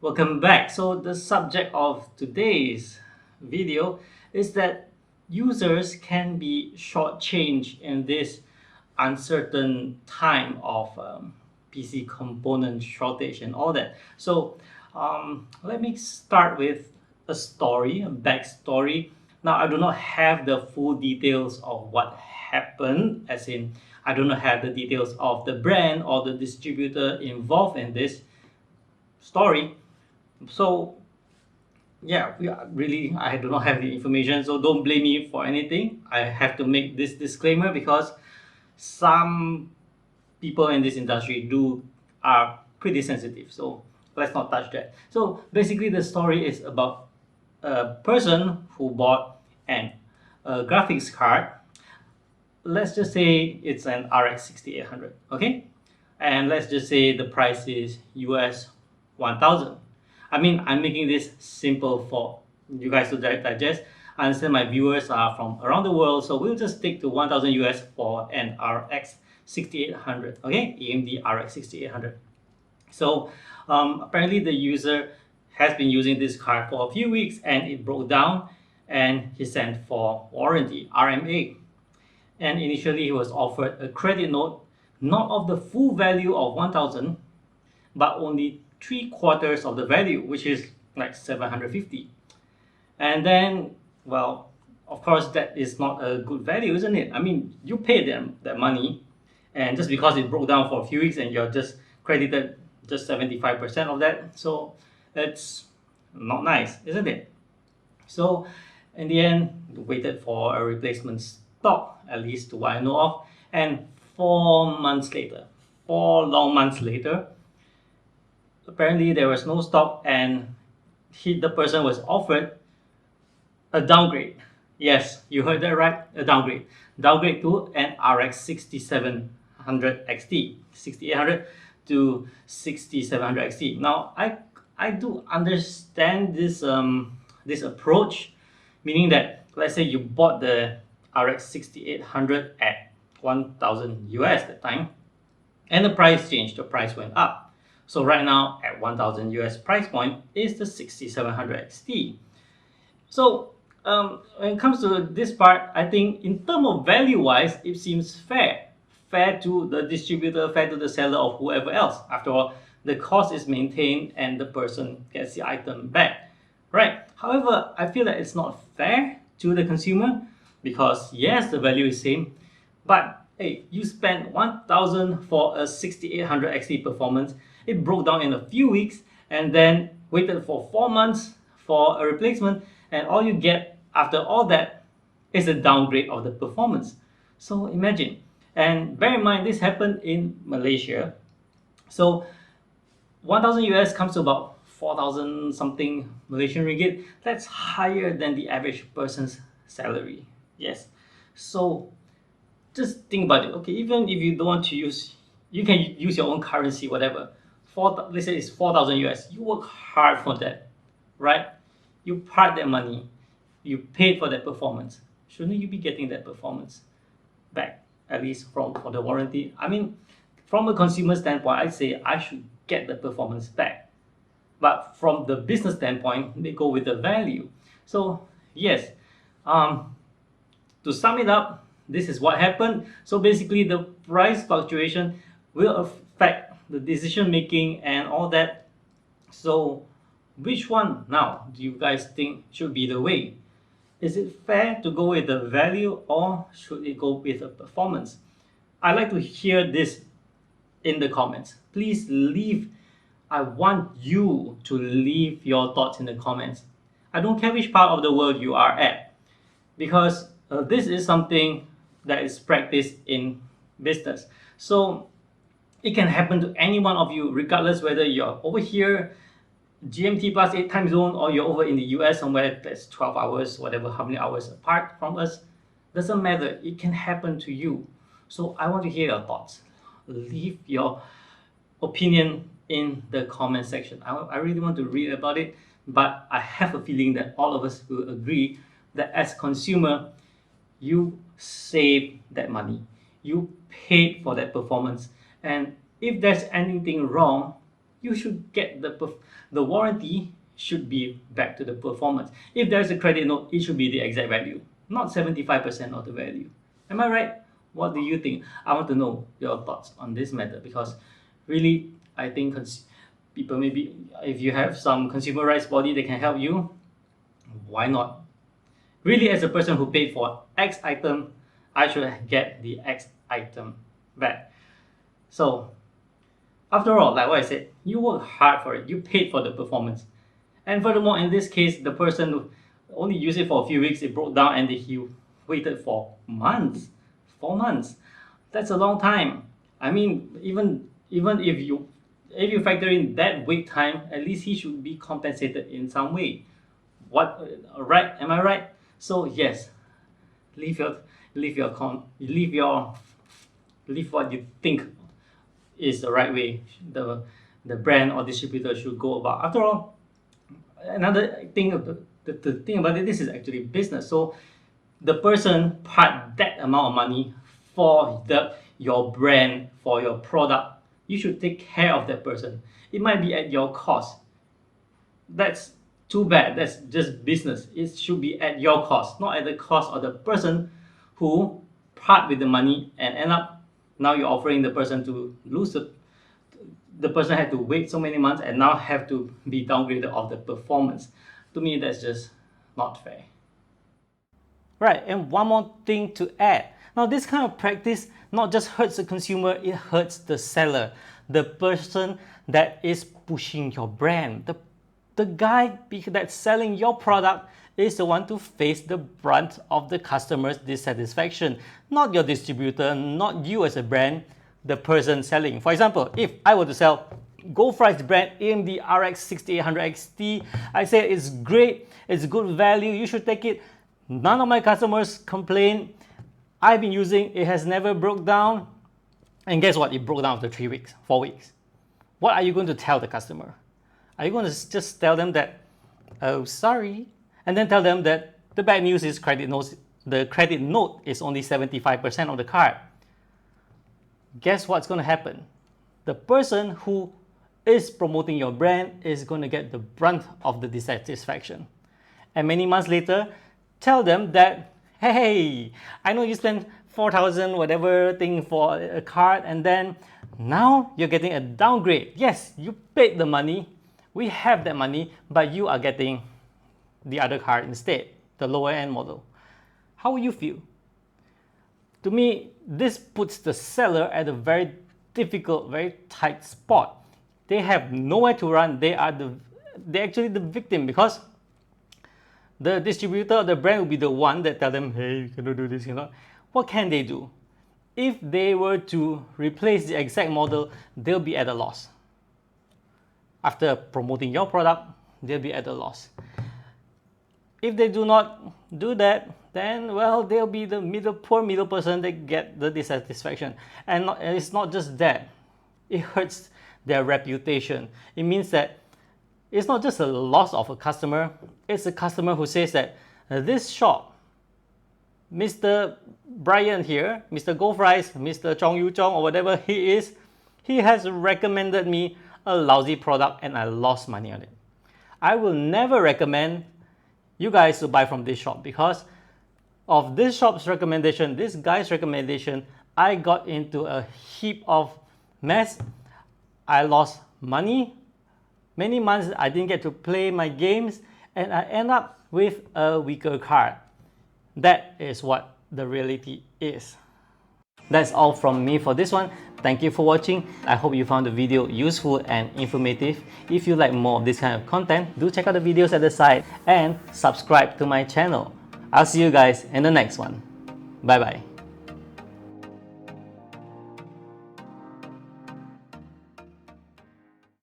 Welcome back. So the subject of today's video is that users can be shortchanged in this uncertain time of PC component shortage and all that. So let me start with a backstory. Now I do not have the full details of what happened, as in I do not have the details of the brand or the distributor involved in this story. So yeah, really I do not have the information, so don't blame me for anything. I have to make this disclaimer because some people in this industry are pretty sensitive, so let's not touch that. So basically the story is about a person who bought a graphics card. Let's just say it's an RX 6800, okay, and let's just say the price is US 1000. I mean, I'm making this simple for you guys to digest. I understand my viewers are from around the world, so we'll just stick to 1000 US for an RX 6800, okay, AMD RX 6800. So apparently the user has been using this card for a few weeks and it broke down, and he sent for warranty, RMA. And initially he was offered a credit note, not of the full value of 1000, but only 3/4 of the value, which is like 750. And then, well, of course that is not a good value, isn't it? I mean, you paid them that money, and just because it broke down for a few weeks and you're just credited just 75% of that, so it's not nice, isn't it? So in the end, we waited for a replacement stock, at least to what I know of, and 4 months later, 4 long months later, apparently there was no stock, and the person was offered a downgrade. Yes, you heard that right, a downgrade. Downgrade to an RX 6700 XT, 6800 to 6700 XT. Now, I do understand this approach, meaning that let's say you bought the RX 6800 at 1000 US at the time, and the price changed, the price went up. So right now at 1000 US price point is the 6700 XT. So when it comes to this part, I think in terms of value wise, it seems fair. Fair to the distributor, fair to the seller, or whoever else. After all, the cost is maintained and the person gets the item back. Right. However, I feel that it's not fair to the consumer because yes, the value is same, but hey, you spent 1000 for a 6800 XT performance. It broke down in a few weeks and then waited for 4 months for a replacement, and all you get after all that is a downgrade of the performance. So imagine, and bear in mind this happened in Malaysia. So 1000 US comes to about 4000 something Malaysian ringgit. That's higher than the average person's salary. Yes. So just think about it. Okay, even if you don't want to use, you can use your own currency, whatever. Let's say it's 4000 US. You work hard for that, right? You part that money, you paid for that performance. Shouldn't you be getting that performance back, at least for the warranty? I mean, from a consumer standpoint, I say I should get the performance back. But from the business standpoint, they go with the value. So yes, to sum it up, this is what happened. So basically, the price fluctuation will affect the decision making and all that. So which one now do you guys think should be the way? Is it fair to go with the value or should it go with the performance? I'd like to hear this in the comments. Please leave. I want you to leave your thoughts in the comments. I don't care which part of the world you are at, because this is something that is practiced in business. So it can happen to any one of you, regardless whether you're over here, GMT plus 8 time zone, or you're over in the US somewhere that's 12 hours, whatever, how many hours apart from us. Doesn't matter. It can happen to you. So I want to hear your thoughts. Leave your opinion in the comment section. I really want to read about it, but I have a feeling that all of us will agree that as consumer, you save that money. You paid for that performance. And if there's anything wrong, you should get the warranty should be back to the performance. If there's a credit note, it should be the exact value, not 75% of the value. Am I right? What do you think? I want to know your thoughts on this matter, because really, I think people, maybe if you have some consumer rights body that can help you, why not? Really, as a person who paid for X item, I should get the X item back. So, after all, like what I said, you work hard for it, you paid for the performance. And furthermore, in this case, the person only used it for a few weeks, it broke down, and he waited for months, 4 months. That's a long time. I mean, even if you factor in that wait time, at least he should be compensated in some way. What, right? Am I right? So yes, leave what you think is the right way the brand or distributor should go about. After all, another thing, the thing about it, this is actually business. So the person part that amount of money for your brand, for your product, you should take care of that person. It might be at your cost. That's too bad. That's just business. It should be at your cost, not at the cost of the person who part with the money and end up, now you're offering the person to lose the person had to wait so many months and now have to be downgraded of the performance. To me, that's just not fair. Right, and one more thing to add. Now, this kind of practice not just hurts the consumer, it hurts the seller, the person that is pushing your brand. The guy that's selling your product is the one to face the brunt of the customer's dissatisfaction, not your distributor, not you as a brand, the person selling. For example, if I were to sell GoFry's brand AMD RX 6800 XT, I say it's great, it's good value, you should take it. None of my customers complain. I've been using it, has never broke down. And guess what? It broke down after 3 weeks, 4 weeks. What are you going to tell the customer? Are you going to just tell them that, oh, sorry, and then tell them that the bad news is the credit note is only 75% of the card? Guess what's going to happen? The person who is promoting your brand is going to get the brunt of the dissatisfaction. And many months later, tell them that, hey, I know you spent 4,000 whatever thing for a card, and then now you're getting a downgrade. Yes, you paid the money, we have that money, but you are getting the other card instead, the lower end model. How will you feel? To me, this puts the seller at a very difficult, very tight spot. They have nowhere to run. They're actually the victim, because the distributor or the brand will be the one that tell them, hey, you cannot do this, you know. What can they do? If they were to replace the exact model, they'll be at a loss. After promoting your product, they'll be at a loss. If they do not do that, then, well, they'll be the poor middle person that get the dissatisfaction. And it's not just that. It hurts their reputation. It means that it's not just a loss of a customer, it's a customer who says that this shop, Mr. Brian here, Mr. GoFries, Mr. Chong Yu Chong, or whatever he is, he has recommended me a lousy product and I lost money on it. I will never recommend you guys to buy from this shop, because of this shop's recommendation, this guy's recommendation, I got into a heap of mess. I lost money. Many months I didn't get to play my games, and I end up with a weaker card. That is what the reality is. That's all from me for this one. Thank you for watching. I hope you found the video useful and informative. If you like more of this kind of content, do check out the videos at the side and subscribe to my channel. I'll see you guys in the next one. Bye bye.